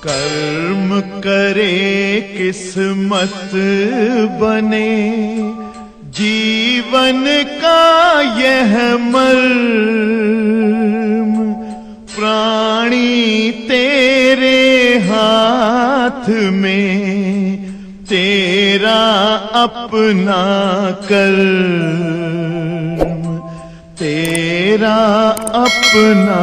कर्म करे किस्मत बने, जीवन का यह मर्म प्राणी तेरे हाथ में, तेरा अपना कर्म तेरा अपना।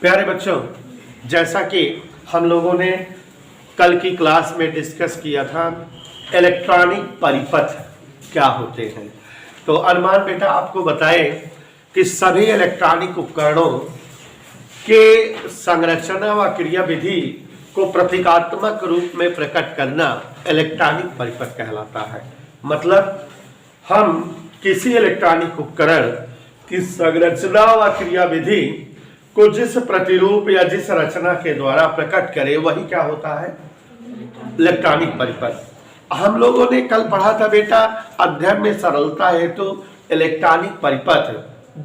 प्यारे बच्चों, जैसा कि हम लोगों ने कल की क्लास में डिस्कस किया था इलेक्ट्रॉनिक परिपथ क्या होते हैं, तो अरमान बेटा आपको बताए कि सभी इलेक्ट्रॉनिक उपकरणों के संरचना व क्रियाविधि को प्रतीकात्मक रूप में प्रकट करना इलेक्ट्रॉनिक परिपथ कहलाता है। मतलब हम किसी इलेक्ट्रॉनिक उपकरण की संरचना व क्रियाविधि को जिस प्रतिरूप या जिस रचना के द्वारा प्रकट करे वही क्या होता है, इलेक्ट्रॉनिक परिपथ। हम लोगों ने कल पढ़ा था बेटा, अध्ययन में सरलता हेतु इलेक्ट्रॉनिक परिपथ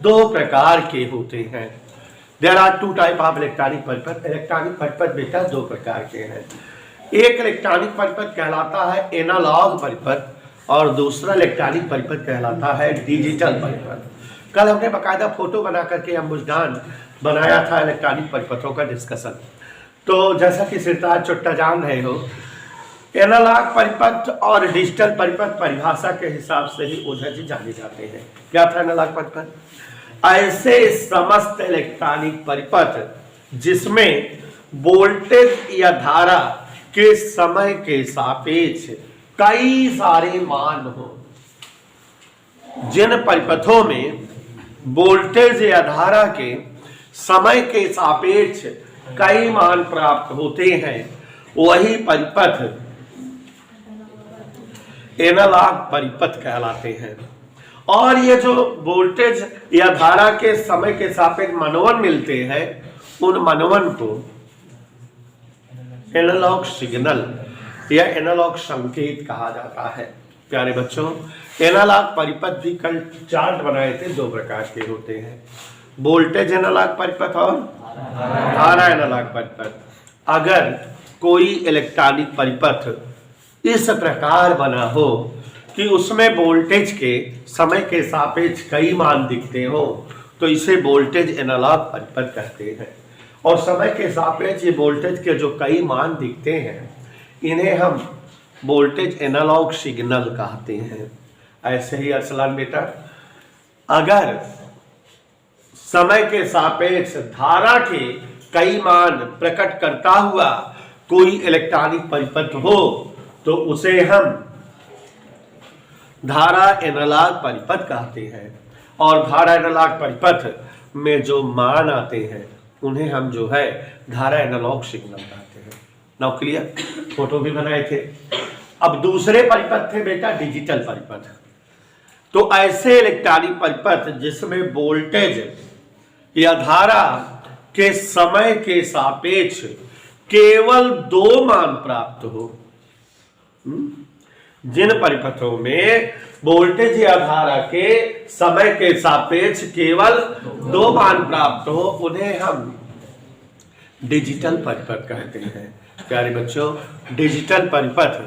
दो प्रकार के होते हैं। There are two type of electronic परिपथ। इलेक्ट्रॉनिक परिपथ बेटा दो प्रकार के हैं। एक इलेक्ट्रॉनिक परिपथ कहलाता है एनालॉग परिपथ और दूसरा इलेक्ट्रॉनिक परिपथ कहलाता है डिजिटल परिपथ। कल हमने बाकायदा फोटो बना करके अम्बुजदान बनाया था इलेक्ट्रॉनिक परिपथों का डिस्कशन। तो जैसा कि सिरताज चुट्टा जान रहे हो, एनालॉग परिपथ और डिजिटल परिपथ परिभाषा के हिसाब से ही ओझा जी जाने जाते हैं। क्या था एनालॉग परिपथ? ऐसे समस्त इलेक्ट्रॉनिक परिपथ जिसमें वोल्टेज या धारा के समय के सापेक्ष कई सारे मान हो। जिन परिपथों में वोल्टेज या धारा के समय के सापेक्ष कई मान प्राप्त होते हैं वही परिपथ एनालॉग परिपथ कहलाते हैं। और ये जो वोल्टेज या धारा के समय के सापेक्ष मनवन मिलते हैं, उन मनवन को एनालॉग सिग्नल या एनालॉग संकेत कहा जाता है। प्यारे बच्चों, एनालॉग परिपथ भी कल चार्ट बनाए थे, दो प्रकार के होते हैं, वोल्टेज एनालॉग परिपथ और धारा एनालॉग परिपथ। अगर कोई इलेक्ट्रॉनिक परिपथ इस प्रकार बना हो कि उसमें वोल्टेज के समय के सापेक्ष कई मान दिखते हो, तो इसे वोल्टेज एनालॉग परिपथ कहते हैं। और समय के सापेक्ष ये वोल्टेज के जो कई मान दिखते हैं, इन्हें हम वोल्टेज एनालॉग सिग्नल कहते हैं। ऐसे ही अरसलान बेटा, अगर समय के सापेक्ष धारा के कई मान प्रकट करता हुआ कोई इलेक्ट्रॉनिक परिपथ हो, तो उसे हम धारा एनालॉग परिपथ कहते हैं। और धारा एनालॉग परिपथ में जो मान आते हैं उन्हें हम जो है धारा एनालॉग सिग्नल कहते हैं। Now clear? फोटो भी बनाए थे। अब दूसरे परिपथ थे बेटा डिजिटल परिपथ। तो ऐसे इलेक्ट्रॉनिक परिपथ जिसमें वोल्टेज या धारा के समय के सापेक्ष केवल दो मान प्राप्त हो। जिन परिपथों में वोल्टेज या धारा के समय के सापेक्ष केवल दो मान प्राप्त हो, उन्हें हम डिजिटल परिपथ कहते हैं। प्यारे बच्चों, डिजिटल परिपथ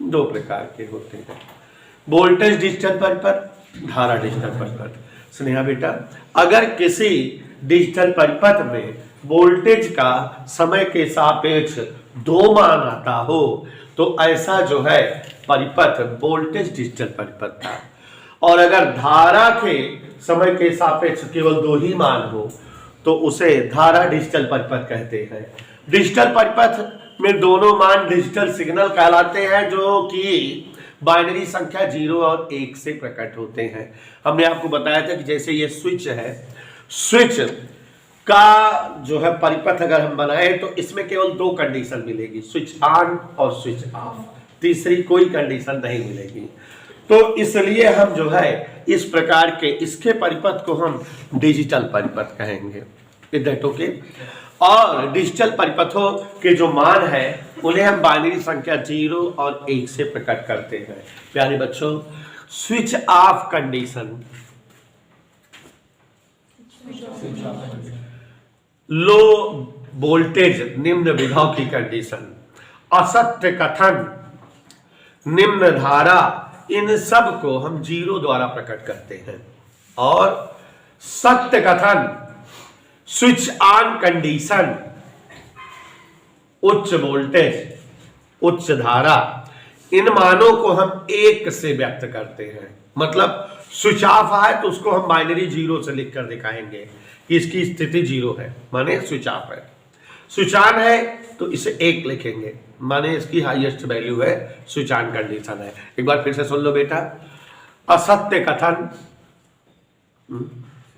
दो प्रकार के होते हैं, वोल्टेज डिजिटल परिपथ, धारा डिजिटल परिपथ। स्नेहा बेटा, अगर किसी डिजिटल परिपथ में वोल्टेज का समय के सापेक्ष दो मान आता हो, तो ऐसा जो है परिपथ वोल्टेज डिजिटल परिपथ था। और अगर धारा के समय के सापेक्ष केवल दो ही मान हो, तो उसे धारा डिजिटल परिपथ कहते हैं। डिजिटल परिपथ में दोनों मान डिजिटल सिग्नल कहलाते हैं, जो कि बाइनरी संख्या 0 और 1 से प्रकट होते हैं। हमने आपको बताया था कि जैसे ये स्विच है, स्विच का जो है परिपथ अगर हम बनाए तो इसमें केवल दो कंडीशन मिलेगी, स्विच ऑन और स्विच ऑफ, तीसरी कोई कंडीशन नहीं मिलेगी। तो इसलिए हम जो है इस प्रकार के इसके परिपथ को हम डिजिटल परिपथ कहेंगे। ओके। और डिजिटल परिपथों के जो मान है उन्हें हम बाइनरी संख्या 0 और 1 से प्रकट करते हैं। प्यारे बच्चों, switch off condition, low voltage निम्न विभव की कंडीशन, असत्य कथन, निम्न धारा, इन सब को हम जीरो द्वारा प्रकट करते हैं। और सत्य कथन, स्विच ऑन कंडीशन, उच्च वोल्टेज, उच्च धारा, इन मानों को हम एक से व्यक्त करते हैं। मतलब स्विच ऑफ है तो उसको हम बाइनरी जीरो से लिखकर दिखाएंगे कि इसकी स्थिति जीरो है, माने स्विच ऑफ है। स्विच ऑन है तो इसे एक लिखेंगे, माने इसकी हाईएस्ट वैल्यू है, स्विच ऑन कंडीशन है। एक बार फिर से सुन लो बेटा, असत्य कथन,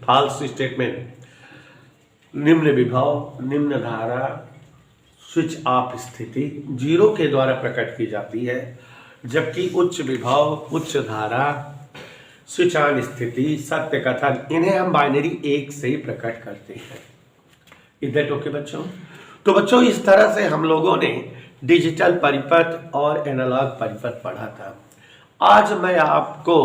फॉल्स स्टेटमेंट, निम्न विभव, निम्न धारा, स्विच ऑफ स्थिति जीरो के द्वारा प्रकट की जाती है, जबकि उच्च विभव, उच्च धारा, स्विच ऑन स्थिति, सत्य कथन, इन्हें हम बाइनरी एक से प्रकट करते हैं। इज दैट ओके बच्चों? तो बच्चों इस तरह से हम लोगों ने डिजिटल परिपथ और एनालॉग परिपथ पढ़ा था। आज मैं आपको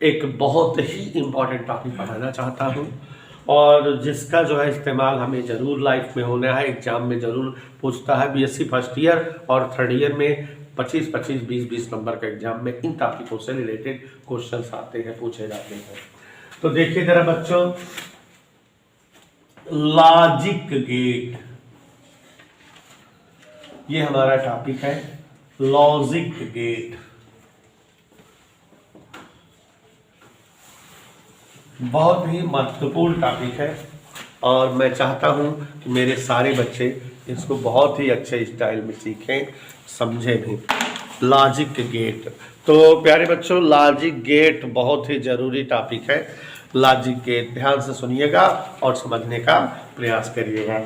एक बहुत ही इंपॉर्टेंट टॉपिक पढ़ाना चाहता हूं और जिसका जो है इस्तेमाल हमें जरूर लाइफ में होना है, एग्जाम में जरूर पूछता है। बीएससी फर्स्ट ईयर और थर्ड ईयर में 25-25, 20-20 नंबर का एग्जाम में इन टॉपिकों से रिलेटेड क्वेश्चंस आते हैं, पूछे जाते हैं। तो देखिए जरा बच्चों, लॉजिक गेट, ये हमारा टॉपिक है, लॉजिक गेट। बहुत ही महत्वपूर्ण टॉपिक है और मैं चाहता हूं कि मेरे सारे बच्चे इसको बहुत ही अच्छे स्टाइल में सीखें, समझें भी। लॉजिक गेट, तो प्यारे बच्चों लॉजिक गेट बहुत ही जरूरी टॉपिक है। लॉजिक गेट ध्यान से सुनिएगा और समझने का प्रयास करिएगा।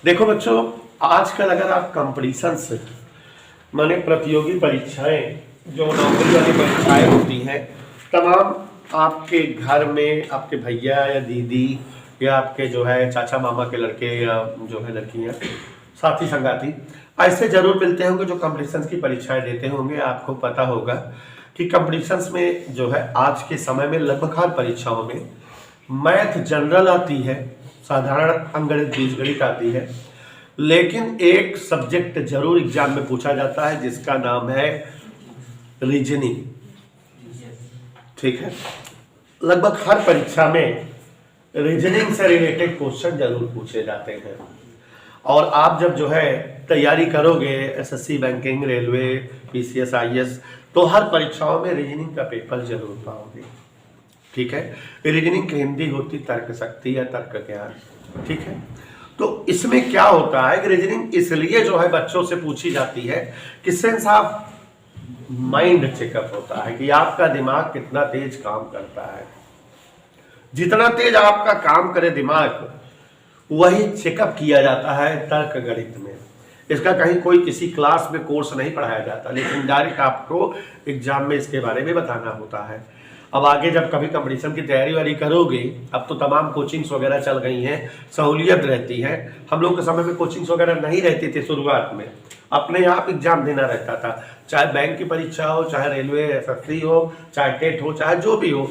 देखो बच्चों, आजकल अगर आप कंपटीशंस माने प्रतियोगी परीक्षाएं, जो नौकरी वाली परीक्षाएं होती हैं, तमाम आपके घर में आपके भैया या दीदी या आपके जो है चाचा मामा के लड़के या जो है लड़कियां, साथी संगाती ऐसे जरूर मिलते होंगे जो कंपटीशंस की परीक्षाएं देते होंगे। आपको पता होगा कि कंपटीशंस में जो है आज के समय में लगभग हर परीक्षाओं में मैथ जनरल आती है, साधारण अंकगणित, बीजगणित आती है, लेकिन एक सब्जेक्ट जरूर एग्जाम में पूछा जाता है जिसका नाम है रीजनिंग। ठीक है, लगभग हर परीक्षा में रीजनिंग से रिलेटेड क्वेश्चन जरूर पूछे जाते हैं। और आप जब जो है तैयारी करोगे SSC, banking, railway, PCS, IAS, तो हर परीक्षाओं में रीजनिंग का पेपर जरूर पाओगे। ठीक है, रीजनिंग की हिंदी होती तर्क शक्ति या तर्क ज्ञान। ठीक है, तो इसमें क्या होता है कि रीजनिंग इसलिए जो है बच्चों से पूछी जाती है कि सेंस ऑफ माइंड चेकअप होता है कि आपका दिमाग कितना तेज काम करता है। जितना तेज आपका काम करे दिमाग, वही चेकअप किया जाता है तर्क गणित में। इसका कहीं कोई किसी क्लास में कोर्स नहीं पढ़ाया जाता, लेकिन डायरेक्ट आपको एग्जाम में इसके बारे में बताना होता है। अब आगे जब कभी कंपटीशन की तैयारी वारी करोगे, अब तो तमाम कोचिंग्स वगैरह चल गई हैं, सहूलियत रहती है। हम लोग के समय में कोचिंग्स वगैरह नहीं रहती थी, शुरुआत में अपने आप एग्जाम देना रहता था, चाहे बैंक की परीक्षा हो, चाहे रेलवे एसएससी हो, चाहे टेट हो, चाहे जो भी हो,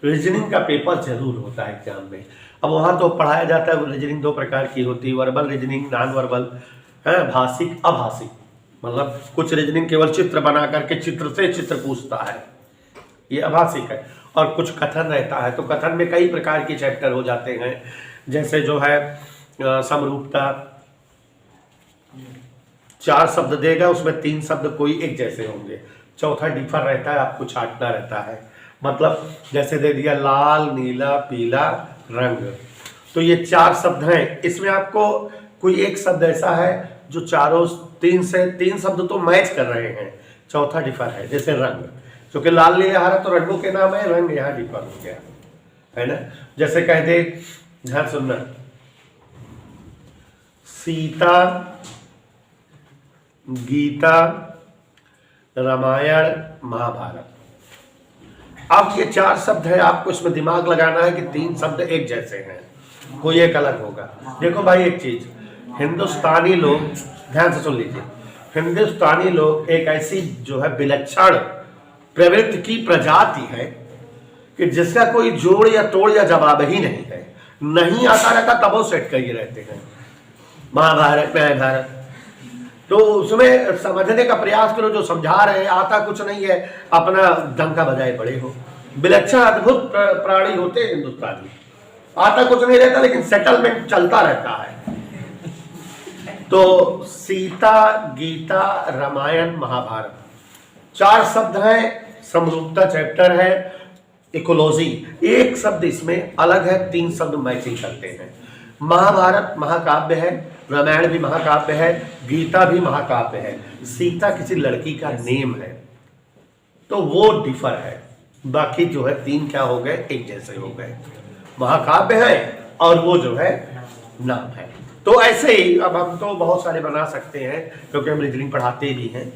रीजनिंग का पेपर जरूर होता है एग्जाम में। अब वहाँ तो पढ़ाया जाता है, रीजनिंग दो प्रकार की होती है, वर्बल रीजनिंग, नॉन वर्बल है, भाषिक, अभाषिक। मतलब कुछ रीजनिंग केवल चित्र बना करके चित्र से चित्र पूछता है, ये अभाषिक है। और कुछ कथन रहता है, तो कथन में कई प्रकार के चैप्टर हो जाते हैं, जैसे जो है समरूपता, 4 शब्द देगा, उसमें 3 शब्द कोई एक जैसे होंगे। चौथा डिफर रहता है, आपको छांटना रहता है। मतलब जैसे दे दिया लाल, नीला, पीला रंग, तो ये 4 शब्द हैं, इसमें आपको कोई एक शब्द ऐसा है जो चारों 3 शब्द तो मैच कर रहे हैं, चौथा डिफर है। जैसे रंग, क्योंकि लाल, नीला, हरा तो रंगों के नाम है, रंग यहाँ डिफर हो गया है ना। जैसे कह दे, ध्यान सुनना, सीता, गीता, रामायण, महाभारत। अब ये 4 शब्द है, आपको इसमें दिमाग लगाना है कि 3 शब्द एक जैसे हैं, कोई एक अलग होगा। देखो भाई एक चीज, हिंदुस्तानी लोग, ध्यान से सुन लीजिए, हिंदुस्तानी लोग एक ऐसी जो है विलक्षण प्रवृत्ति की प्रजाति है कि जिसका कोई जोड़ या तोड़ या जवाब ही नहीं है। नहीं आता रहता तब वो सेट कर रहते हैं। महाभारत महाभारत तो उसमें समझने का प्रयास करो, जो समझा रहे हैं आता कुछ नहीं है, अपना डंका बजाए पड़े हो। विलक्षण अद्भुत प्राणी होते हैं हिंदुस्तानी, आता कुछ नहीं रहता लेकिन सेटलमेंट चलता रहता है। तो सीता, गीता, रामायण, महाभारत 4 शब्द हैं, समरूपता चैप्टर है, इकोलॉजी एक शब्द इसमें अलग है, 3 शब्द मैचिंग करते हैं। महाभारत महाकाव्य है, रामायण भी महाकाव्य है, गीता भी महाकाव्य है। सीता किसी लड़की का नेम है तो वो डिफर है, बाकी जो है 3 क्या हो गए, एक जैसे हो गए, महाकाव्य है और वो जो है नाम है। तो ऐसे ही अब हम तो बहुत सारे बना सकते हैं क्योंकि हम रीजनिंग पढ़ाते भी हैं,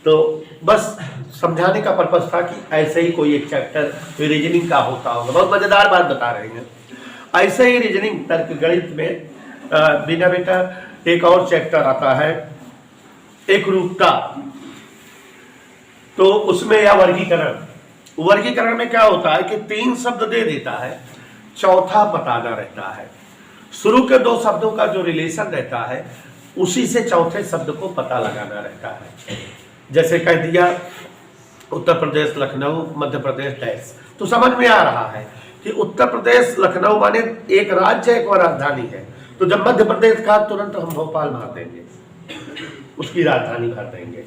तो बस समझाने का पर्पस था कि ऐसे ही कोई एक चैप्टर रीजनिंग का होता होगा। बहुत मजेदार बात बता रहे हैं। ऐसे ही रीजनिंग तर्क गणित में बिना बेटा एक और चैप्टर आता है, एक रूपता। तो उसमें या वर्गीकरण में क्या होता है कि 3 शब्द दे देता है, चौथा बताना रहता है। शुरू के 2 शब्दों का जो रिलेशन रहता है उसी से चौथे शब्द को पता लगाना रहता है। जैसे कह दिया उत्तर प्रदेश लखनऊ, मध्य प्रदेश डैश, तो समझ में आ रहा है कि उत्तर प्रदेश लखनऊ माने एक राज्य, एक राजधानी है। तो जब मध्य प्रदेश का तुरंत हम भोपाल भर देंगे, उसकी राजधानी भर देंगे।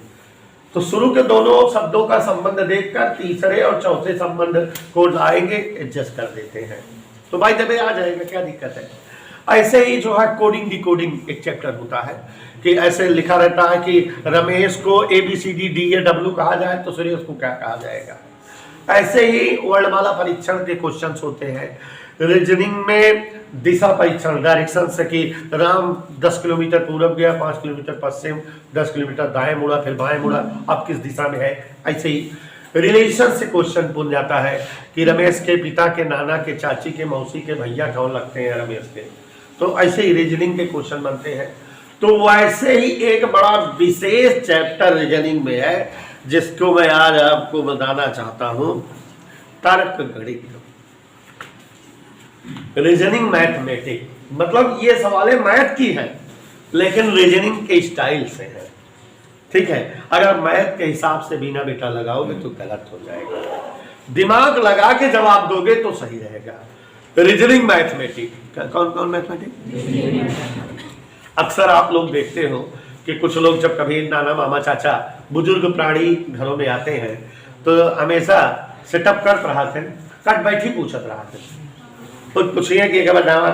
तो शुरू के दोनों शब्दों का संबंध देखकर तीसरे और चौथे संबंध को लाएंगे, एडजस्ट कर देते हैं, तो भाई दबे आ जाएगा, क्या दिक्कत है। ऐसे ही जो है कोडिंग डिकोडिंग एक चैप्टर होता है कि ऐसे लिखा रहता है कि रमेश को ABCD कहा जाए तो सुरेश को क्या कहा जाएगा। ऐसे ही वर्णमाला परीक्षण के क्वेश्चंस होते हैं। रीजनिंग में दिशा परीक्षण, डायरेक्शन से कि राम 10 किलोमीटर पूरब गया, 5 किलोमीटर पश्चिम, 10 किलोमीटर दाएं मुड़ा, फिर बाएं मुड़ा, अब किस दिशा में है। ऐसे ही रिलेशन से क्वेश्चन पूछ जाता है कि रमेश के पिता के नाना के चाची के मौसी के भैया कौन लगते हैं रमेश के। तो ऐसे ही रीजनिंग के क्वेश्चन बनते हैं। तो वैसे ही एक बड़ा विशेष चैप्टर रीजनिंग में है जिसको मैं आज आपको बताना चाहता हूं, तर्क गणित, रीजनिंग मैथमेटिक। मतलब ये सवालें मैथ की हैं लेकिन रीजनिंग के स्टाइल से है, ठीक है। अगर मैथ के हिसाब से बिना बेटा लगाओगे तो गलत हो जाएगा, दिमाग लगा के जवाब दोगे तो सही रहेगा। रीजनिंग मैथमेटिक, कौन कौन मैथमेटिक? अक्सर आप लोग देखते हो कि कुछ लोग जब कभी नाना मामा चाचा बुजुर्ग प्राणी घरों में आते हैं तो हमेशा सेटअप कर रहा थे, कट बैठी पूछत रहा थे, कुछ पूछिए कि बतावा।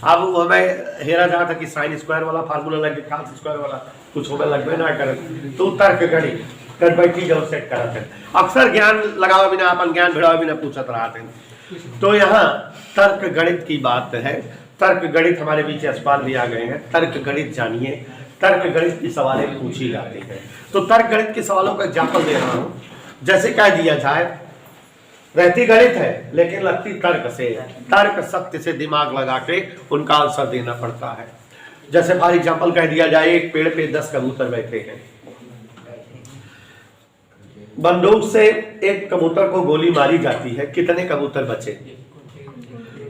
अब वो हमें हेरा जहाँ था कि साइन स्क्वायर वाला फार्मूला लगे, कॉस स्क्वायर वाला कुछ होगा लगभग ना कर, तो तर्क गणित कर बैठी जब सेट करा थे। अक्सर ज्ञान लगावा बिना, अपन ज्ञान भिड़ावा बिना पूछत रहा थे। तो यहाँ तर्क गणित की बात है। तर्क गणित हमारे बीच यशपाल भी आ गए हैं। तर्क गणित जानिए, तर्क गणित की सवालें पूछी जाती हैं। तो तर्क गणित के सवालों का एग्जाम्पल दे रहा हूं। जैसे कह दिया जाए रहती गणित है लेकिन लगती तर्क से, तर्क सत्य से दिमाग लगा के उनका आंसर देना पड़ता है। जैसे फॉर एग्जाम्पल कह दिया जाए एक पेड़ पे 10 कबूतर बैठे हैं, बंदूक से एक कबूतर को गोली मारी जाती है, कितने कबूतर बचे?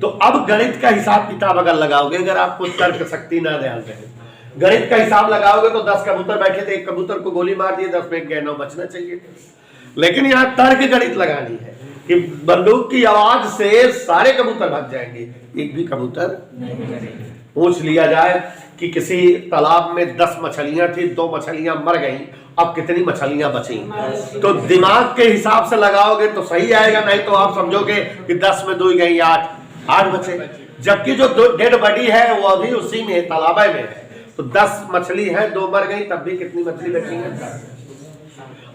तो अब गणित का हिसाब किताब अगर लगाओगे, अगर आपको तर्क शक्ति ना ध्यान रहे, गणित का हिसाब लगाओगे तो 10 कबूतर बैठे थे, एक कबूतर को गोली मार दिए, 10 में 9 बचना चाहिए। लेकिन यहाँ तर्क गणित लगानी है कि बंदूक की आवाज से सारे कबूतर भाग जाएंगे, एक भी कबूतर नहीं। पूछ लिया जाए कि किसी तालाब में 10 मछलियां थी, 2 मछलियां मर गई, अब कितनी मछलियां बची? तो दिमाग के हिसाब से लगाओगे तो सही आएगा, नहीं तो आप समझोगे कि 10 में 2 गई, 8 बचे। जबकि जो डेड बॉडी है वो अभी उसी में तालाब में है। तो 10 मछली है, 2 मर गई, तब भी कितनी मछली बची है?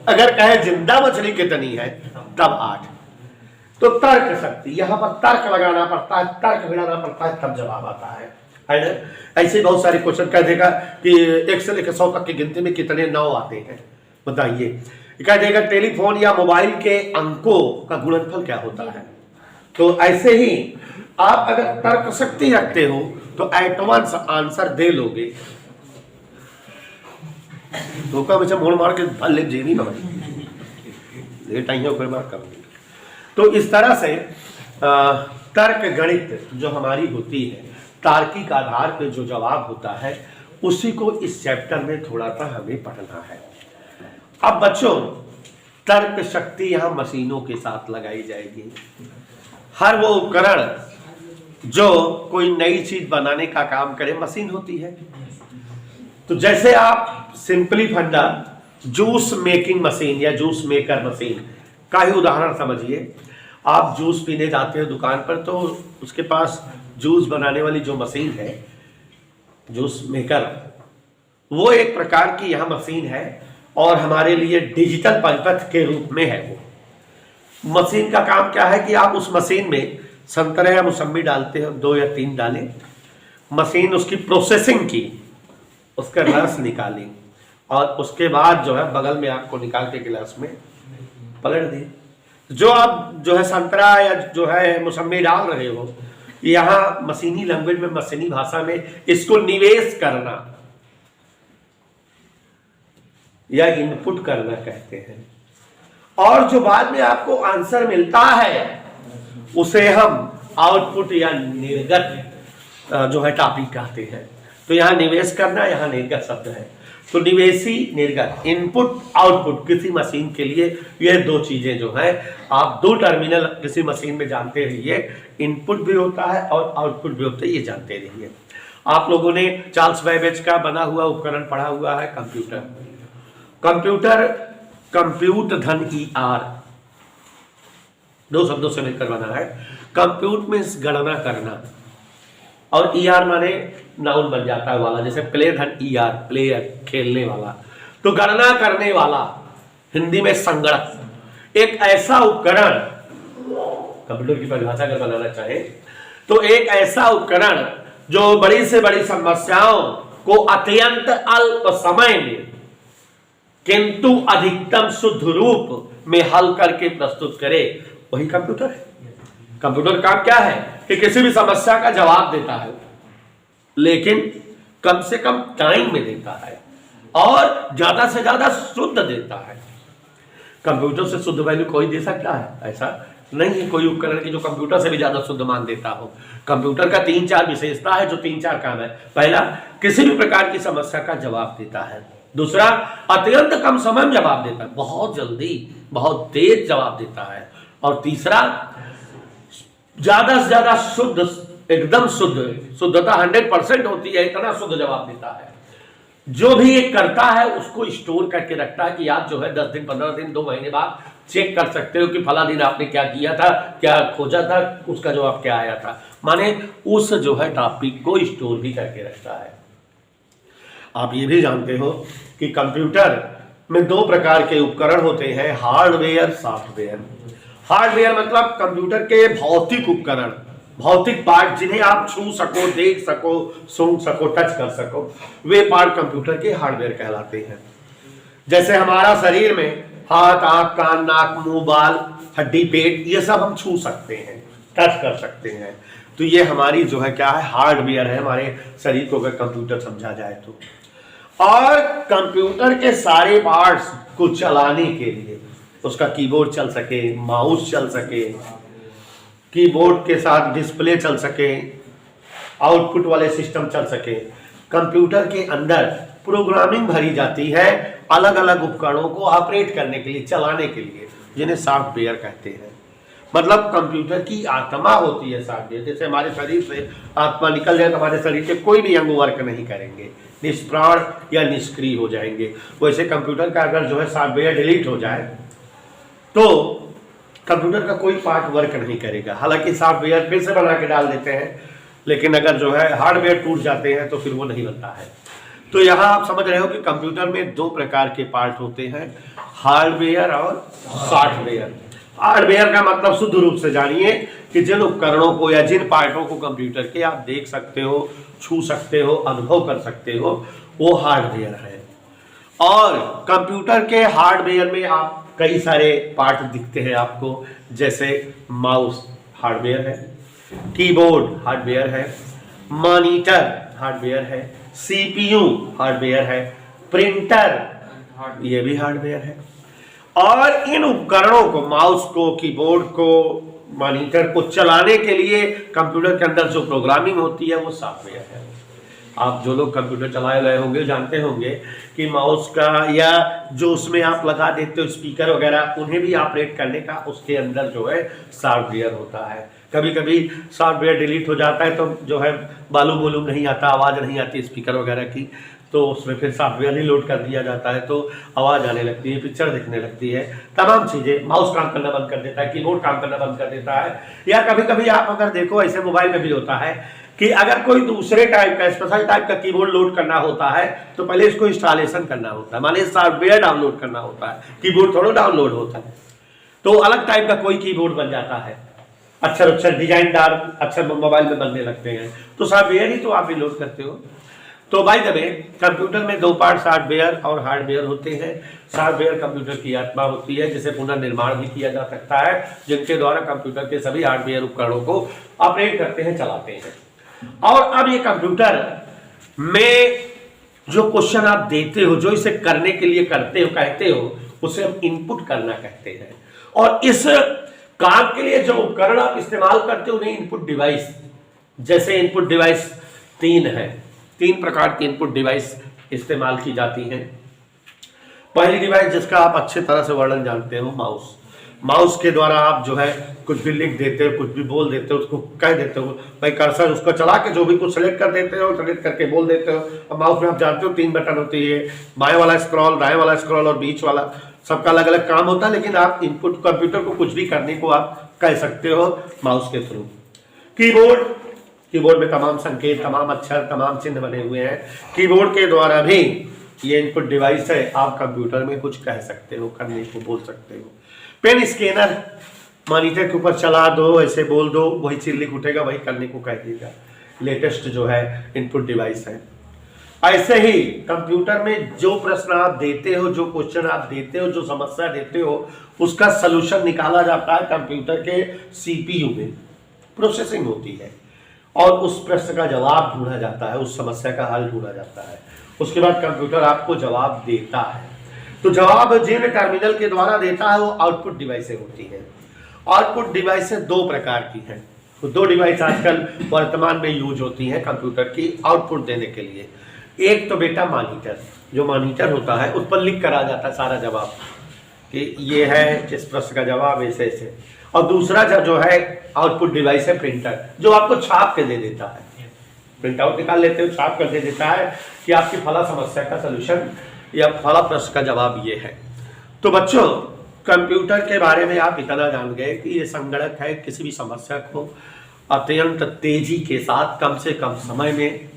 अगर कहे जिंदा मछली कितनी है तब 8। तो तर्क शक्ति, यहाँ पर तर्क लगाना पड़ता है, तर्क मिलाना पड़ता है, तब जवाब आता है ना। ऐसे बहुत सारे क्वेश्चन कह देगा कि 1 से लेकर 100 तक की गिनती में कितने 9 आते हैं, बताइए। कह देगा टेलीफोन या मोबाइल के अंकों का गुणनफल क्या होता है। तो ऐसे ही आप अगर तर्क शक्ति रखते हो तो एट वंस आंसर दे लोगे। धोखा में से मोड़ मार के भल ले जेबी में लेट आई कोई बात करूँगी। तो इस तरह से तर्क गणित जो हमारी होती है, तार्किक आधार पे जो जवाब होता है, उसी को इस चैप्टर में थोड़ा सा हमें पढ़ना है। अब बच्चों, तर्क शक्ति यहाँ मशीनों के साथ लगाई जाएगी। हर वो उपकरण जो कोई नई चीज बनाने का काम करे, मशीन होती है। तो जैसे आप सिंपली फंडा जूस मेकिंग मशीन या जूस मेकर मशीन का ही उदाहरण समझिए। आप जूस पीने जाते हो दुकान पर, तो उसके पास जूस बनाने वाली जो मशीन है, जूस मेकर, वो एक प्रकार की यह मशीन है और हमारे लिए डिजिटल परिपथ के रूप में है। वो मशीन का काम क्या है कि आप उस मशीन में संतरा या मौसम्मी डालते हो, 2 या 3 डालें, मशीन उसकी प्रोसेसिंग की, उसका रस निकाली और उसके बाद जो है बगल में आपको निकाल के गिलास में पलट दी। जो आप जो है संतरा या जो है मौसम्मी डाल रहे हो, यहाँ मशीनी लैंग्वेज में, मशीनी भाषा में इसको निवेश करना या इनपुट करना कहते हैं। और जो बाद में आपको आंसर मिलता है उसे हम आउटपुट या निर्गत जो है टॉपिक कहते हैं। तो यहाँ निवेश करना, यहाँ निर्गत शब्द है। तो निवेशी निर्गत, इनपुट आउटपुट किसी मशीन के लिए ये 2 चीजें जो है, आप 2 टर्मिनल किसी मशीन में जानते रहिए, इनपुट भी होता है और आउटपुट भी होता है, ये जानते रहिए। आप लोगों ने चार्ल्स बैबेज का बना हुआ उपकरण पढ़ा हुआ है, कंप्यूटर। कंप्यूटर कंप्यूट धन ER 2 शब्दों से मिलकर बना है। कंप्यूट मीन्स गणना करना और ER माने नाउन बन जाता है वाला, जैसे प्ले धन ER, प्लेयर खेलने वाला। तो गणना करने वाला, हिंदी में संगणक, एक ऐसा उपकरण, कंप्यूटर की परिभाषा अगर बनाना चाहे तो एक ऐसा उपकरण जो बड़ी से बड़ी समस्याओं को अत्यंत अल्प समय में किंतु अधिकतम शुद्ध रूप में हल करके प्रस्तुत करे, वही कंप्यूटर है। कंप्यूटर का क्या है कि किसी भी समस्या का जवाब देता है, लेकिन कम से कम टाइम में देता है और ज्यादा से ज्यादा शुद्ध देता है। कंप्यूटर से शुद्ध वैल्यू कोई दे सकता है? ऐसा नहीं है कोई उपकरण की जो कंप्यूटर से भी ज्यादा शुद्ध मान देता हो। कंप्यूटर का 3-4 विशेषता है जो 3-4 काम है। पहला, किसी भी प्रकार की समस्या का जवाब देता है। दूसरा, अत्यंत कम समय में जवाब देता है, बहुत जल्दी, बहुत तेज जवाब देता है। और तीसरा, ज्यादा से ज्यादा शुद्ध, एकदम शुद्ध, शुद्धता 100% होती है, इतना शुद्ध जवाब देता है। जो भी एक करता है उसको स्टोर करके रखता है कि आप जो है 10 दिन, 15 दिन, 2 महीने बाद चेक कर सकते हो कि फला दिन आपने क्या किया था, क्या खोजा था, उसका जवाब क्या आया था। माने उस जो है टॉपिक को स्टोर भी करके रखता है। आप ये भी जानते हो कि कंप्यूटर में 2 प्रकार के उपकरण होते हैं, हार्डवेयर, सॉफ्टवेयर। हार्डवेयर मतलब कंप्यूटर के भौतिक उपकरण, भौतिक पार्ट जिन्हें आप छू सको, देख सको, सुन सको, टच कर सको, वे पार्ट कंप्यूटर के हार्डवेयर कहलाते हैं। जैसे हमारा शरीर में हाथ, आंख, कान, नाक, मुंह, बाल, हड्डी, पेट, ये सब हम छू सकते हैं, टच कर सकते हैं। तो ये हमारी जो है क्या है, हार्डवेयर है, हमारे शरीर को अगर कंप्यूटर समझा जाए तो। और कंप्यूटर के सारे पार्ट्स को चलाने के लिए उसका कीबोर्ड चल सके, माउस चल सके, कीबोर्ड के साथ डिस्प्ले चल सके, आउटपुट वाले सिस्टम चल सके, कंप्यूटर के अंदर प्रोग्रामिंग भरी जाती है अलग अलग उपकरणों को ऑपरेट करने के लिए, चलाने के लिए, जिन्हें सॉफ्टवेयर कहते हैं। मतलब कंप्यूटर की आत्मा होती है सॉफ्टवेयर। जैसे हमारे शरीर से आत्मा निकल जाए तो हमारे शरीर के कोई भी अंग वर्क नहीं करेंगे, निष्प्राण या निष्क्रिय हो जाएंगे। वैसे कंप्यूटर का अगर जो है सॉफ्टवेयर डिलीट हो जाए तो कंप्यूटर का कोई पार्ट वर्क नहीं करेगा। हालांकि सॉफ्टवेयर फिर से बना के डाल देते हैं, लेकिन अगर जो है हार्डवेयर टूट जाते हैं तो फिर वो नहीं बनता है। तो यहाँ आप समझ रहे हो कि कंप्यूटर में 2 प्रकार के पार्ट होते हैं, हार्डवेयर और सॉफ्टवेयर। हार्डवेयर का मतलब शुद्ध रूप से जानिए कि जिन उपकरणों को या जिन पार्टों को कंप्यूटर के आप देख सकते हो, छू सकते हो, अनुभव कर सकते हो, वो हार्डवेयर है। और कंप्यूटर के हार्डवेयर में आप कई सारे पार्ट दिखते हैं आपको, जैसे माउस हार्डवेयर है, कीबोर्ड हार्डवेयर है, मॉनिटर हार्डवेयर है, CPU हार्डवेयर है, प्रिंटर ये भी हार्डवेयर है। और इन उपकरणों को, माउस को, कीबोर्ड को, मॉनिटर को चलाने के लिए कंप्यूटर के अंदर जो प्रोग्रामिंग होती है वो सॉफ्टवेयर है। आप जो लोग कंप्यूटर चलाए रहे होंगे जानते होंगे कि माउस का या जो उसमें आप लगा देते हो स्पीकर वगैरह, उन्हें भी ऑपरेट करने का उसके अंदर जो है सॉफ्टवेयर होता है। कभी कभी सॉफ्टवेयर डिलीट हो जाता है तो जो है मालूम नहीं आता, आवाज़ नहीं आती स्पीकर वगैरह की, तो उसमें फिर सॉफ्टवेयर ही लोड कर दिया जाता है तो आवाज़ आने लगती है, पिक्चर दिखने लगती है, तमाम चीज़ें। माउस काम करना बंद कर देता है, कीबोर्ड काम करना बंद कर देता है। या कभी कभी आप अगर देखो, ऐसे मोबाइल में भी होता है कि अगर कोई दूसरे टाइप का, स्पेशल टाइप का कीबोर्ड लोड करना होता है तो पहले इसको इंस्टॉलेशन करना होता है, माने सॉफ्टवेयर डाउनलोड करना होता है, कीबोर्ड थोड़ा डाउनलोड होता है। तो अलग टाइप का कोई कीबोर्ड बन जाता है, अक्षर डिजाइनदार अक्षर मोबाइल में बनने लगते हैं, तो सॉफ्टवेयर ही तो आप भी लोड करते हो। तो बाय द वे, कंप्यूटर में दो पार्ट सॉफ्टवेयर और हार्डवेयर होते हैं। सॉफ्टवेयर कंप्यूटर की आत्मा होती है जिसे पुनर्निर्माण भी किया जा सकता है, जिनके द्वारा कंप्यूटर के सभी हार्डवेयर उपकरणों को ऑपरेट करते हैं, चलाते हैं। और अब ये कंप्यूटर में जो क्वेश्चन आप देते हो, जो इसे करने के लिए करते हो, कहते हो, उसे हम इनपुट करना कहते हैं। और इस काम के लिए जो उपकरण आप इस्तेमाल करते हो उन्हें इनपुट डिवाइस, जैसे इनपुट डिवाइस 3 है, 3 प्रकार की इनपुट डिवाइस इस्तेमाल की जाती हैं। पहली डिवाइस जिसका आप अच्छे तरह से वर्णन जानते हो, माउस। माउस के द्वारा आप जो है कुछ भी लिख देते हो, कुछ भी बोल देते हो, उसको कह देते हो, भाई कर्सर उसको चला के जो भी कुछ सेलेक्ट कर देते हो, सेलेक्ट करके बोल देते हो। अब माउस में आप जानते हो 3 बटन होती है, बाएं वाला स्क्रॉल, दाएं वाला स्क्रॉल और बीच वाला, सबका अलग अलग काम होता है, लेकिन आप इनपुट कंप्यूटर को कुछ भी करने को आप कह सकते हो माउस के थ्रू। कीबोर्ड में तमाम संकेत, तमाम अक्षर, तमाम चिन्ह बने हुए हैं। कीबोर्ड के द्वारा भी ये इनपुट डिवाइस है, आप कंप्यूटर में कुछ कह सकते हो, करने को बोल सकते हो। पेन स्कैनर, मॉनिटर के ऊपर चला दो, ऐसे बोल दो, वही चीज लिख उठेगा, वही करने को कह देगा। लेटेस्ट जो है इनपुट डिवाइस है। ऐसे ही कंप्यूटर में जो प्रश्न आप देते हो, जो क्वेश्चन आप देते हो, जो समस्या देते हो, उसका सलूशन निकाला जाता है कंप्यूटर के सीपीयू में। प्रोसेसिंग होती है और उस प्रश्न का जवाब ढूंढा जाता है, उस समस्या का हल ढूंढा जाता है। उसके बाद कंप्यूटर आपको जवाब देता है। तो जवाब जिन टर्मिनल के द्वारा देता है वो आउटपुट डिवाइसें होती हैं। आउटपुट डिवाइसें 2 प्रकार की हैं। तो 2 डिवाइस आजकल वर्तमान में यूज होती हैं कंप्यूटर की आउटपुट देने के लिए। एक तो बेटा मॉनिटर, जो मॉनिटर होता है उस पर लिख कर आ जाता है सारा जवाब कि ये है इस प्रश्न का जवाब ऐसे ऐसे। और दूसरा जो है आउटपुट डिवाइस है प्रिंटर, जो आपको छाप के दे देता है। प्रिंट आउट निकाल लेते हो, छाप कर दे देता है कि आपकी फला समस्या का सलूशन या फला प्रश्न का जवाब ये है। तो बच्चों, कंप्यूटर के बारे में आप इतना जान गए कि ये संगणक है, किसी भी समस्या को अत्यंत तेजी के साथ कम से कम समय में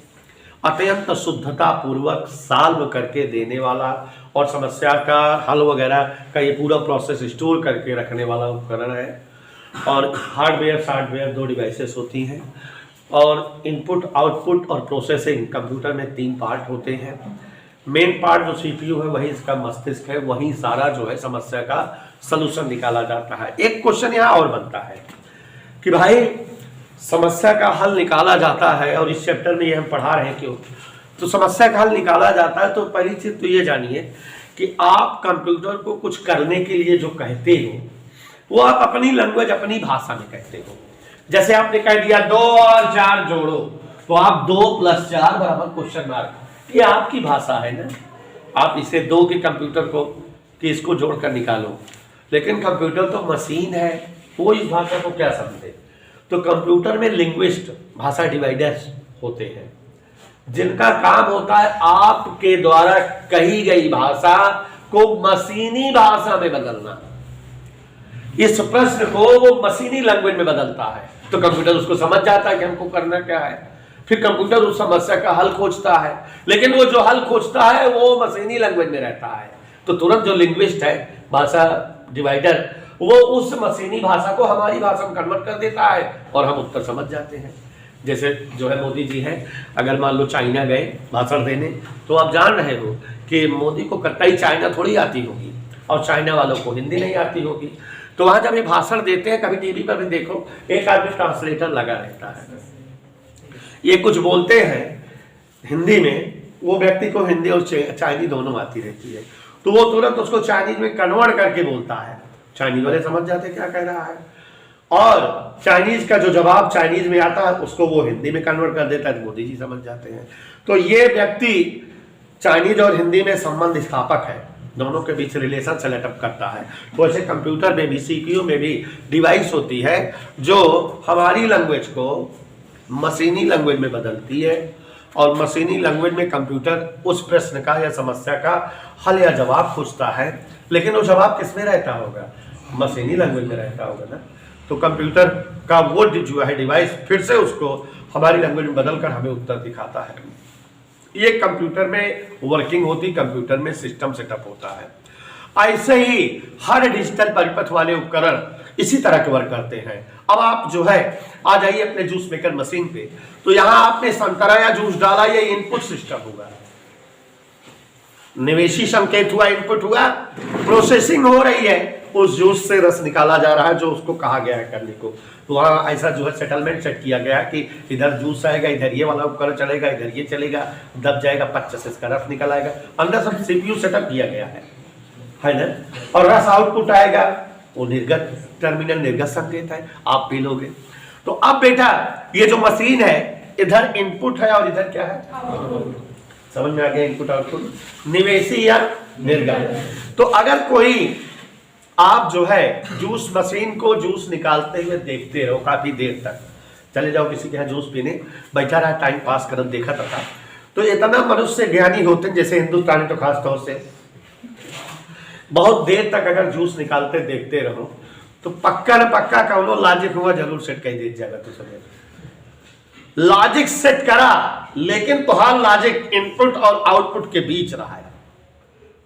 अत्यंत शुद्धता पूर्वक सॉल्व करके देने वाला और समस्या का हल वगैरह का ये पूरा प्रोसेस स्टोर करके रखने वाला उपकरण है। और हार्डवेयर सॉफ्टवेयर 2 डिवाइसेस होती हैं। और इनपुट, आउटपुट और प्रोसेसिंग कंप्यूटर में 3 पार्ट होते हैं। मेन पार्ट जो सीपीयू है वही इसका मस्तिष्क है, वही सारा जो है समस्या का सलूशन निकाला जाता है। एक क्वेश्चन यहाँ और बनता है कि भाई समस्या का हल निकाला जाता है, और इस चैप्टर में ये हम पढ़ा रहे हैं क्यों, तो समस्या का हल निकाला जाता है तो पहली चीज तो ये जानिए कि आप कंप्यूटर को कुछ करने के लिए जो कहते हो वो आप अपनी लैंग्वेज, अपनी भाषा में कहते हो। जैसे आपने कह दिया 2 और 4 जोड़ो, तो आप 2 + 4 बराबर क्वेश्चन मार्क, ये आपकी भाषा है ना। आप इसे 2 के कंप्यूटर को कि इसको जोड़कर निकालो, लेकिन कंप्यूटर तो मशीन है, वो इस भाषा को क्या समझे। तो कंप्यूटर में लिंग्विस्ट, भाषा डिवाइडर्स होते हैं, जिनका काम होता है आपके द्वारा कही गई भाषा को मशीनी भाषा में बदलना। इस प्रश्न को वो मशीनी लैंग्वेज में बदलता है, तो कंप्यूटर उसको समझ जाता है कि हमको करना क्या है। फिर कंप्यूटर उस समस्या का हल खोजता है, लेकिन वो जो हल खोजता है वो मशीनी लैंग्वेज में रहता है। तो तुरंत जो लिंग्विस्ट है, भाषा डिवाइडर, वो उस मशीनी भाषा को हमारी भाषा में कन्वर्ट कर देता है और हम उत्तर समझ जाते हैं। जैसे जो है मोदी जी हैं, अगर मान लो चाइना गए भाषण देने, तो आप जान रहे हो कि मोदी को कतई चाइना थोड़ी आती होगी और चाइना वालों को हिंदी नहीं आती होगी। तो वहाँ जब ये भाषण देते हैं, कभी टीवी पर भी देखो, एक आदमी ट्रांसलेटर लगा रहता है, ये कुछ बोलते हैं हिंदी में, वो व्यक्ति को हिंदी और चाइनीज दोनों आती रहती है, तो वो तुरंत उसको चाइनीज में कन्वर्ट करके बोलता है, चाइनीज वाले समझ जाते क्या कह रहा है, और चाइनीज का जो जवाब चाइनीज में आता है उसको वो हिंदी में कन्वर्ट कर देता है, तो मोदी जी समझ जाते हैं। तो ये व्यक्ति चाइनीज और हिंदी में संबंध स्थापक है, दोनों के बीच रिलेशन सेटअप करता है। तो ऐसे कंप्यूटर में भी, सीपीयू में भी डिवाइस होती है जो हमारी लैंग्वेज को मशीनी लैंग्वेज में बदलती है, और मशीनी लैंग्वेज में कंप्यूटर उस प्रश्न का या समस्या का हल या जवाब खोजता है, लेकिन वो जवाब किस में रहता होगा, मशीनी लैंग्वेज में रहता होगा ना। तो कंप्यूटर का वो जो है डिवाइस फिर से उसको हमारी लैंग्वेज में बदलकर हमें उत्तर दिखाता है। ये कंप्यूटर में वर्किंग होती, कंप्यूटर में सिस्टम सेटअप होता है। ऐसे ही हर डिजिटल परिपथ वाले उपकरण इसी तरह के वर्क करते हैं। अब आप जो है आ जाइए अपने जूस मेकर मशीन पे, तो यहां आपने संतरा या जूस डाला, ये इनपुट सिस्टम होगा, निवेशी संकेत हुआ, इनपुट हुआ, प्रोसेसिंग हो रही है, उस जूस से रस निकाला जा रहा है जो उसको कहा गया है करने को। तो वहाँ ऐसा जो है सेटलमेंट सेट किया गया है कि इधर जूस आएगा, इधर ये वाला उपकरण चलेगा, इधर ये चलेगा, दब जाएगा, 25 इसका रस निकल आएगा, अंदर सब सीपीयू सेटअप किया गया है ना। और रस आउटपुट आएगा, वो निर्गत टर्मिनल निर्गत संकेत है, आप पी लोगे। तो अब बेटा ये जो मशीन है, इधर इनपुट है और इधर क्या है, समझ में आ गया, इनपुट आउटपुट, निवेशी या निर्गत। तो अगर कोई आप जो है जूस मशीन को जूस निकालते हुए देखते रहो काफी देर तक, चले जाओ किसी के यहाँ जूस पीने, बैठा रहा टाइम पास कर देखा था, तो इतना मनुष्य ज्ञानी होते हैं, जैसे हिंदुस्तानी तो खास तौर से, बहुत देर तक अगर जूस निकालते देखते रहो तो पक्का न पक्का कौनो लॉजिक हुआ जरूर सेट कर दे जाएगा। तो समझ लॉजिक सेट करा, लेकिन तुहार लॉजिक इनपुट और आउटपुट के बीच रहा है,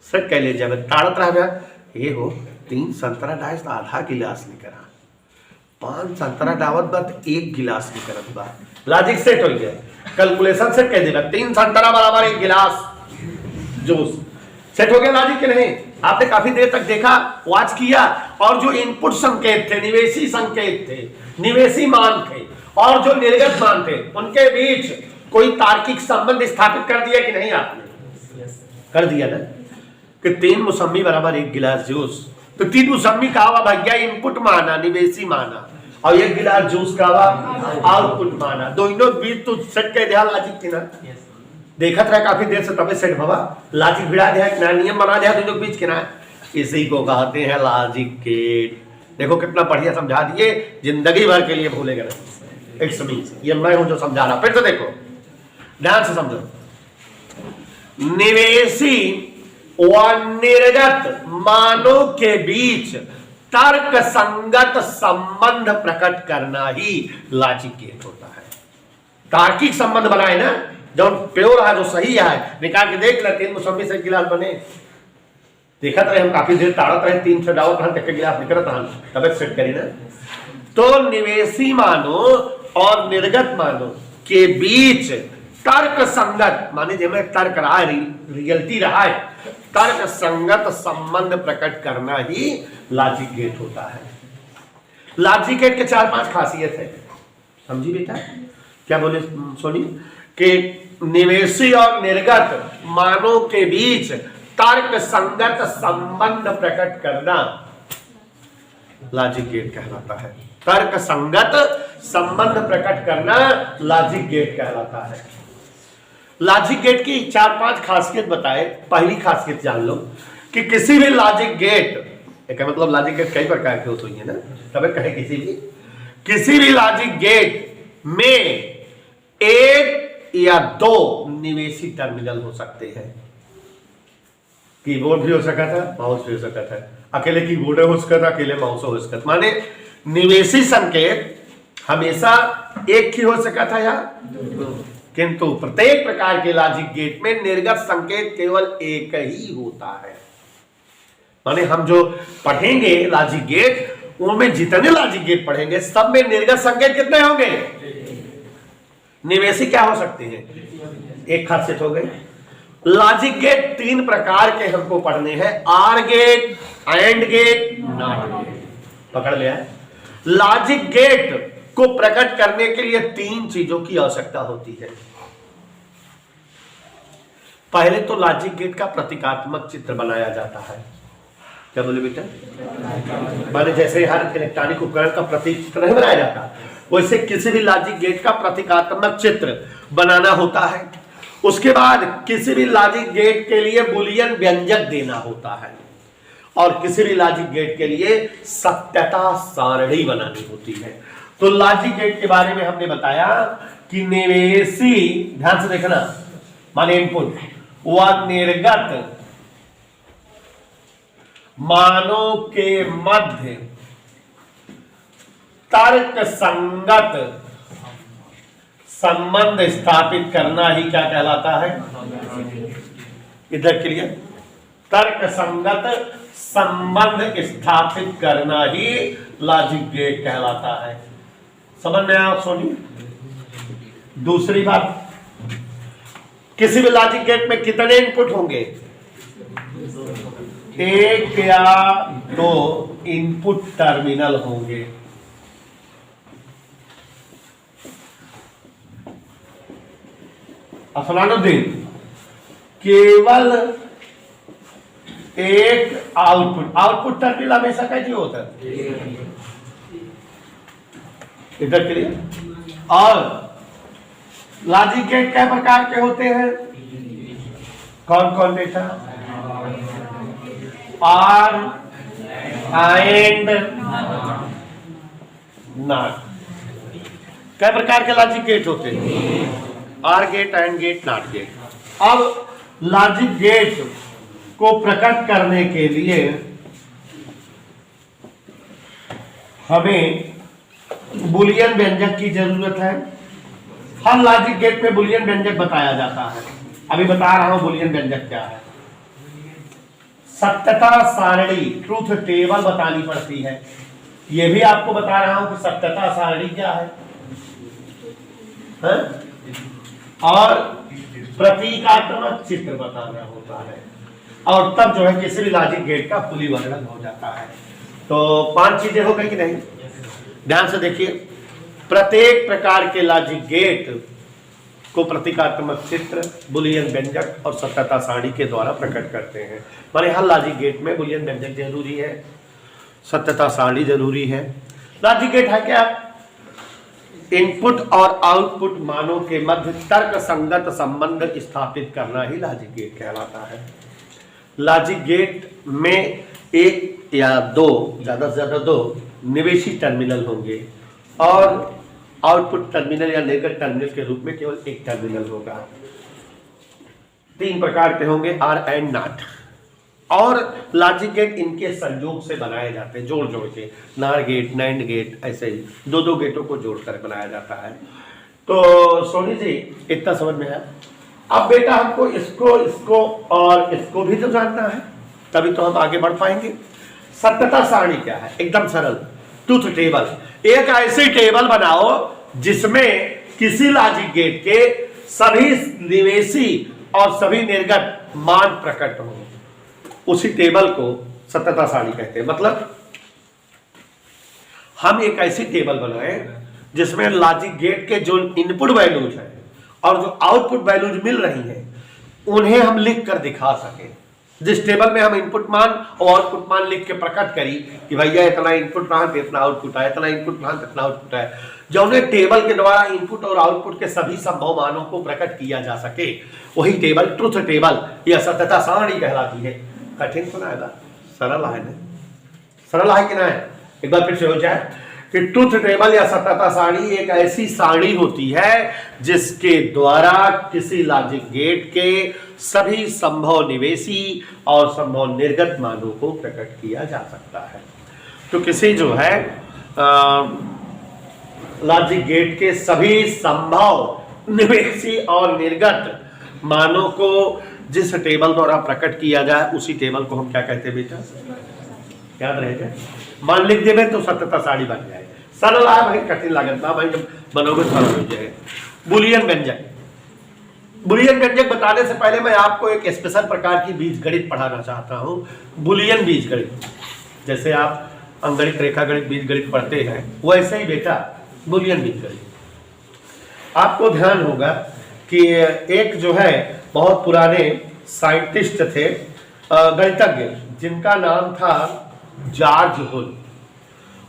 सेट कर ले जाएगा, ताड़त रहा गया, ये हो 3 संतरा डाइस तो आधा गिलास निकला, 5 संतरा डावत बात 1 गिलास निकलत बा, लॉजिक सेट हो गया, कैलकुलेशन सेट कर देगा, 3 संतरा बराबर 1 गिलास जूस, सेट हो गया लॉजिक के नहीं। आपने काफी देर तक देखा, वॉच किया, और जो इनपुट संकेत थे, निवेशी संकेत थे, निवेशी मान थे, और जो निर्गत मान थे, उनके बीच कोई तार्किक संबंध स्थापित कर दिया कि नहीं आपने, कर दिया ना, कि 3 मौसमी बराबर 1 गिलास जूस, तो 3 मौसमी का हुआ भैया इनपुट माना, निवेशी माना, और 1 गिलास जूस का हुआ आउटपुट माना, दोनों बीच तो सेट कर दिया लॉजिक की ना, देखत रहे काफी देर से, तबे सेट भवा लॉजिक भिड़ा दिया कि ना, नियम बना दिया दोनों बीच के ना, इसी को कहते हैं लॉजिक गेट। देखो कितना बढ़िया समझा दिए, जिंदगी भर के लिए भूलेगा नहीं, एक समीज ये मैं हूं जो समझा रहा, फिर से देखो ध्यान से समझो, निवेशी व निर्गत मानों के बीच तर्क संगत संबंध प्रकट करना ही लॉजिक गेट होता है। तार्किक संबंध बनाए ना, जो प्योर है, जो सही है, निकाल के देख ले, 3 मौसमी से गिलास बने, देखत रहे हम काफी देर, ताड़त रहे, 3 से डावत रहे, तक गिलास निकलत रहा, तब सेट करी ना। तो निवेशी मानो और निर्गत मानो के बीच तर्क संगत, माने जिसमें तर्क रहा है, रियलिटी रहा है, तर्क संगत संबंध प्रकट करना ही लॉजिक गेट होता है। लॉजिक गेट के 4-5 खासियत है, समझी बेटा, क्या बोले सोनी, कि निवेशी और निर्गत मानों के बीच तर्क संगत संबंध प्रकट करना लॉजिक गेट कहलाता है। तर्क संगत संबंध प्रकट करना लॉजिक गेट कहलाता है। लॉजिक गेट की 4-5 खासियत बताए। पहली खासियत जान लो कि किसी भी लॉजिक गेट, एक मतलब लॉजिक गेट कई प्रकार के होते हैं ना, तब कहे किसी भी लॉजिक गेट में 1 या 2 निवेशी टर्मिनल हो सकते हैं। कीबोर्ड भी हो सकता था, माउस भी हो सकता था, अकेले कीबोर्ड हो सकता था, अकेले माउस हो सकता, माने निवेशी संकेत हमेशा एक ही हो सकता था या 2, किंतु प्रत्येक प्रकार के लॉजिक गेट में निर्गत संकेत केवल एक ही होता है। माने हम जो पढ़ेंगे लॉजिक गेट, उनमें जितने लॉजिक गेट पढ़ेंगे सब में निर्गत संकेत कितने होंगे, निवेशी क्या हो सकते हैं, एक खासियत हो गई। लॉजिक गेट 3 प्रकार के हमको पढ़ने हैं, OR gate, AND gate, NOT gate, पकड़ लिया। लॉजिक गेट को प्रकट करने के लिए 3 चीजों की आवश्यकता होती है। पहले तो लॉजिक गेट का प्रतीकात्मक चित्र बनाया जाता है। क्या बोले बेटा? माने जैसे हर इलेक्ट्रॉनिक उपकरण का प्रतीक चित्र नहीं बनाया जाता, वैसे किसी भी लॉजिक गेट का प्रतीकात्मक चित्र बनाना होता है। उसके बाद किसी भी लॉजिक गेट के लिए बुलियन व्यंजक देना होता है और किसी भी लॉजिक गेट के लिए सत्यता सारणी बनानी होती है। तो लॉजिक गेट के बारे में हमने बताया कि निवेशी, ध्यान से देखना, माने इनपुट व निर्गत मानों के मध्य तर्क संगत संबंध स्थापित करना ही क्या कहलाता है? इधर के लिए तर्क संगत संबंध स्थापित करना ही लॉजिक गेट कहलाता है। समझ में आया सोनी? दूसरी बात, किसी भी लॉजिक गेट में कितने इनपुट होंगे? एक या दो इनपुट टर्मिनल होंगे। अफलानुद्दीन, केवल एक आउटपुट टर्मिनल हमेशा कैसे होता है? इधर के लिए। और लॉजिक गेट कई प्रकार के होते हैं? कौन कौन बेटा? OR AND NOT. कई प्रकार के लॉजिक गेट होते हैं? OR gate, AND gate, NOT gate. अब लॉजिक गेट को प्रकट करने के लिए हमें बुलियन व्यंजक की जरूरत है। हर लॉजिक गेट में बुलियन व्यंजक बताया जाता है। अभी बता रहा हूं बुलियन व्यंजक क्या है। सत्यता सारणी, ट्रूथ टेबल बतानी पड़ती है। यह भी आपको बता रहा हूं कि सत्यता सारणी क्या है, और प्रतीकात्मक चित्र बताना होता है, और तब जो है किसी भी लॉजिक गेट का फुली वर्णन हो जाता है। तो 5 चीजें हो गई कि नहीं? ध्यान से देखिए, प्रत्येक प्रकार के लॉजिक गेट को प्रतीकात्मक चित्र, बुलियन व्यंजक और सत्यता सारणी के द्वारा प्रकट करते हैं। माने हर लॉजिक गेट में बुलियन व्यंजक जरूरी है, सत्यता सारणी जरूरी है। लॉजिक गेट है क्या? इनपुट और आउटपुट मानों के मध्य तर्क संगत संबंध स्थापित करना ही लॉजिक गेट कहलाता है। लॉजिक गेट में एक या दो, ज्यादा से ज्यादा 2 निवेशी टर्मिनल होंगे और आउटपुट टर्मिनल या निर्गत टर्मिनल के रूप में केवल एक टर्मिनल होगा। 3 प्रकार के होंगे, आर एंड नॉट। और लॉजिक गेट इनके संयोग से बनाए जाते हैं, जोड़ जोड़ के, नार गेट, नैंड गेट, ऐसे ही 2-2 गेटों को जोड़कर बनाया जाता है। तो सोनी जी, इतना समझ में आया? अब बेटा हमको इसको और इसको भी तो जानना है, तभी तो हम आगे बढ़ पाएंगे। सत्यता सारणी क्या है? एकदम सरल, ट्रूथ टेबल। एक ऐसी टेबल बनाओ जिसमें किसी लॉजिक गेट के सभी निवेशी और सभी निर्गत मान प्रकट हो, उसी टेबल को सत्यता सारणी कहते हैं। मतलब हम एक ऐसी टेबल बनाए जिसमें लॉजिक गेट के जो इनपुट वैल्यूज है और जो आउटपुट वैल्यूज मिल रही हैं उन्हें हम लिख कर दिखा सकें। जिस टेबल में हम इनपुट मान और आउटपुट मान लिख के प्रकट करी कि भैया इतना इनपुट रहा तो इतना आउटपुट आया, इतना इनपुट रहा तो इतना आउटपुट आया, जो उन्हें टेबल के द्वारा इनपुट और आउटपुट के सभी संभव मानों को प्रकट किया जा सके, वही टेबल ट्रुथ टेबल या सत्यता सारणी कहलाती है। कठिन सुना है ना? सरल है ना? सरल है कि ना है? एक बार फिर से हो जाए कि ट्रुथ टेबल या सत्यता सारणी एक ऐसी सारणी होती है जिसके द्वारा किसी लॉजिक गेट के सभी संभव निवेशी और संभव निर्गत मानों को प्रकट किया जा सकता है। तो किसी जो है लॉजिक गेट के सभी संभव निवेशी और निर्गत मानों को जिस टेबल द्वारा प्रकट किया जाए उसी टेबल को हम क्या कहते हैं बेटा? याद रहेगा, मान लिख देवे तो सत्यता सारणी बन जाए। सरल है भाई, कठिन लागत ना भाई, जब बनोगे सरल हो जाएगा। बुलियन व्यंजक, बुलियन व्यंजक बताने से पहले मैं आपको एक स्पेशल प्रकार की बीजगणित पढ़ाना चाहता हूं। बुलियन बीजगणित, जैसे आप अंगणित, रेखागणित, बीजगणित पढ़ते हैं वैसे ही बेटा बुलियन बीजगणित। आपको ध्यान होगा कि एक जो है बहुत पुराने साइंटिस्ट थे, गणितज्ञ, जिनका नाम था जॉर्ज हुल,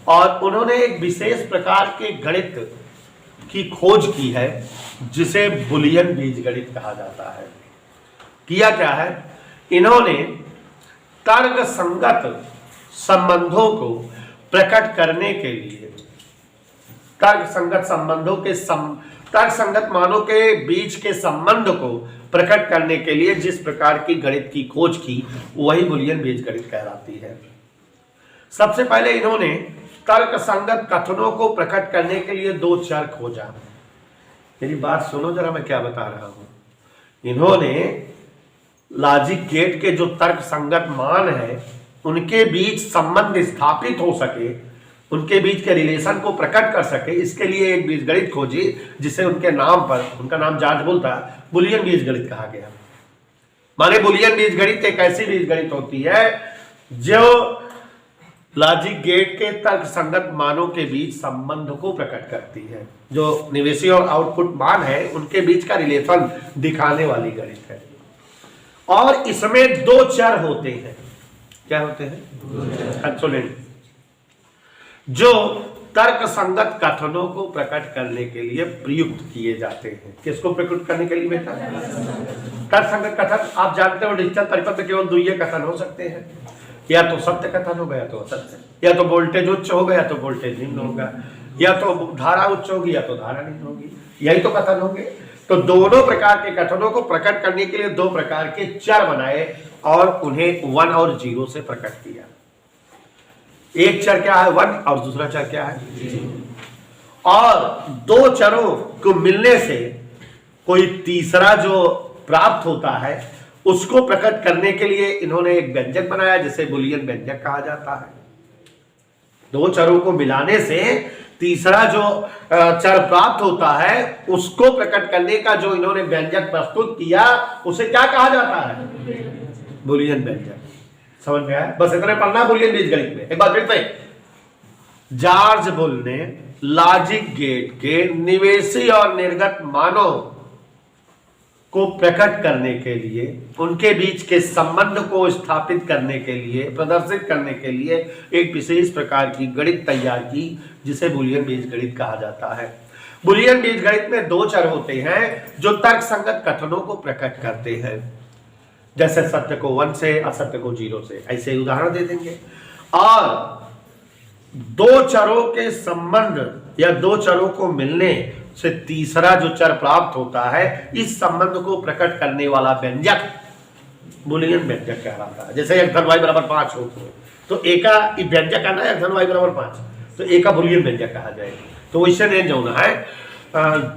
और उन्होंने एक विशेष प्रकार के गणित की खोज की है जिसे बुलियन बीजगणित कहा जाता है। किया क्या है, इन्होंने तर्क संगत संबंधों को प्रकट करने के लिए, तर्क संगत संबंधों के तर्क संगत मानों के बीच के संबंध को प्रकट करने के लिए जिस प्रकार की गणित की खोज की, वही बुलियन बीजगणित कहलाती है। सबसे पहले इन्होंने तर्क संगत कथनों को प्रकट करने के लिए दो चर खोजा। मेरी बात सुनो जरा, मैं क्या बता रहा हूं। इन्होंने लॉजिक गेट के जो तर्क संगत मान है उनके बीच संबंध स्थापित हो सके, उनके बीच के रिलेशन को प्रकट कर सके, इसके लिए एक बीजगणित खोजी जिसे उनके नाम पर, उनका नाम जॉर्ज हुल था, बुलियन बीजगणित कहा गया। माने बुलियन बीजगणित एक ऐसी बीजगणित होती है जो लॉजिक गेट के तर्क संगत मानों के बीच संबंध को प्रकट करती है। जो निवेशी और आउटपुट मान है उनके बीच का रिलेशन दिखाने वाली गणित है। और इसमें दो चर होते हैं। क्या होते हैं? एक्सोलेंट, जो तर्क संगत कथनों को प्रकट करने के लिए प्रयुक्त किए जाते हैं। किसको प्रकट करने के लिए बेटा? तर्क संगत कथन। आप जानते हो डिजिटल परिपथ में केवल दो ही कथन हो सकते हैं, या तो सत्य कथन होगा या तो असत्य, या तो वोल्टेज उच्च होगा या तो वोल्टेज निम्न होगा, या तो धारा उच्च होगी या तो धारा निम्न होगी, यही तो कथन होंगे। तो दोनों प्रकार के कथनों को प्रकट करने के लिए दो प्रकार के चर बनाए और उन्हें 1 और 0 से प्रकट किया। एक चर क्या है? 1, और दूसरा चर क्या है? 0। और दो चरों को मिलने से कोई तीसरा जो प्राप्त होता है उसको प्रकट करने के लिए इन्होंने एक व्यंजक बनाया जिसे बुलियन व्यंजक कहा जाता है। दो चरों को मिलाने से तीसरा जो चर प्राप्त होता है उसको प्रकट करने का जो इन्होंने व्यंजक प्रस्तुत किया उसे क्या कहा जाता है? बुलियन व्यंजक। समझ में आया? बस इतना पढ़ना बुलियन बीजगणित में। एक बार फिर से, जॉर्ज हुल ने लॉजिक गेट के निवेशी और निर्गत मानों को प्रकट करने के लिए, उनके बीच के संबंध को स्थापित करने के लिए, प्रदर्शित करने के लिए एक विशेष प्रकार की गणित तैयार की जिसे बुलियन बीजगणित कहा जाता है। बुलियन बीजगणित में दो चर होते हैं जो तर्क संगत कथनों को प्रकट करते हैं, जैसे सत्य को 1 से, असत्य को 0 से। ऐसे उदाहरण दे देंगे। और दो चरों के संबंध या दो चरों को मिलने से तीसरा जो चर प्राप्त होता है, इस संबंध को प्रकट करने वाला व्यंजक बुलियन व्यंजक कहलाता है। जैसे x धन y बराबर 5 हो तो ए का व्यंजक आना है x धन y बराबर 5, तो ए का बुलियन व्यंजक कहा जाएगा। तो वैसे नहीं जाना है,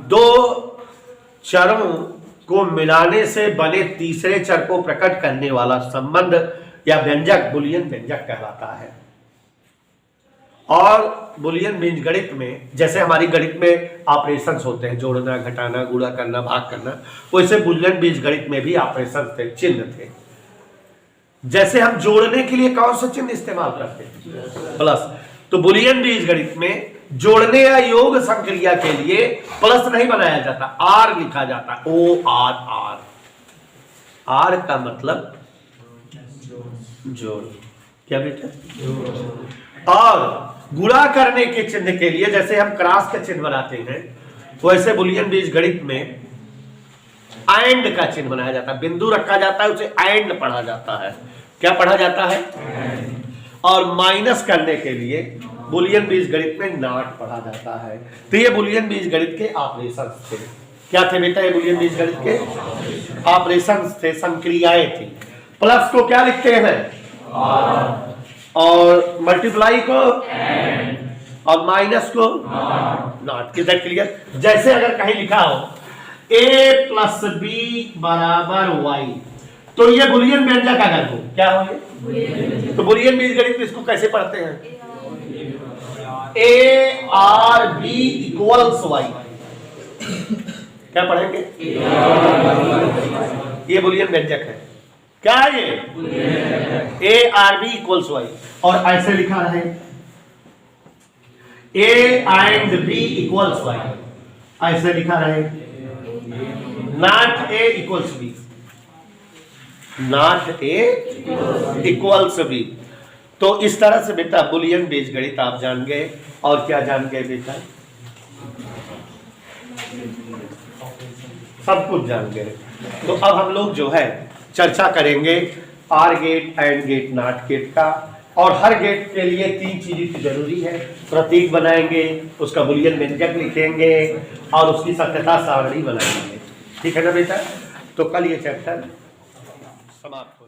दो चरों को मिलाने से बने तीसरे चर को प्रकट करने वाला संबंध या व्यंजक बुलियन व्यंजक कहलाता है। और बुलियन बीजगणित में जैसे हमारी गणित में ऑपरेशंस होते हैं, जोड़ना, घटाना, गुणा करना, भाग करना, वैसे बुलियन बीजगणित में भी ऑपरेशंस थे, चिन्ह थे। जैसे हम जोड़ने के लिए कौन सा चिन्ह इस्तेमाल करते हैं? प्लस। तो बुलियन बीजगणित में जोड़ने या योग संक्रिया के लिए प्लस नहीं बनाया जाता, आर लिखा जाता। OR। आर का मतलब जोड़। क्या बेटा? और गुणा करने के चिन्ह के लिए जैसे हम क्रॉस के चिन्ह बनाते हैं, वैसे बुलियन बीजगणित में एंड का चिन्ह बनाया जाता है, बिंदु रखा जाता है, उसे एंड पढ़ा जाता है। क्या पढ़ा जाता है? और माइनस करने के लिए बुलियन बीजगणित में नॉट पढ़ा जाता है। तो ये बुलियन बीजगणित के ऑपरेशंस थे। क्या थे बेटा? ये बुलियन बीजगणित के ऑपरेशंस थे, संक्रियाएं थी। प्लस को क्या लिखते हैं? और मल्टीप्लाई को और माइनस को नॉट। Is that clear? जैसे अगर कहीं लिखा हो a + b = y, तो ये बुलियन व्यंजक अगर हो, क्या हो ये? तो बुलियन बीजगणित में इसको कैसे पढ़ते हैं? a/b = y। क्या पढ़ेंगे? ये बुलियन व्यंजक है। क्या है ये? a/b = y। और ऐसे लिखा है a&b = y। ऐसे लिखा रहे not a = b। Not A equals B. तो इस तरह से बेटा बुलियन बीजगणित आप जान गए। और क्या जान गए बेटा? सब कुछ जान गए। तो अब हम लोग जो है चर्चा करेंगे OR gate, AND gate, NOT gate का। और हर गेट के लिए 3 चीजें की जरूरी है। प्रतीक बनाएंगे, उसका बुलियन व्यंजक लिखेंगे और उसकी सत्यता सारणी बनाएंगे। ठीक है ना बेटा? तो कल ये चैप्टर समाप्त हो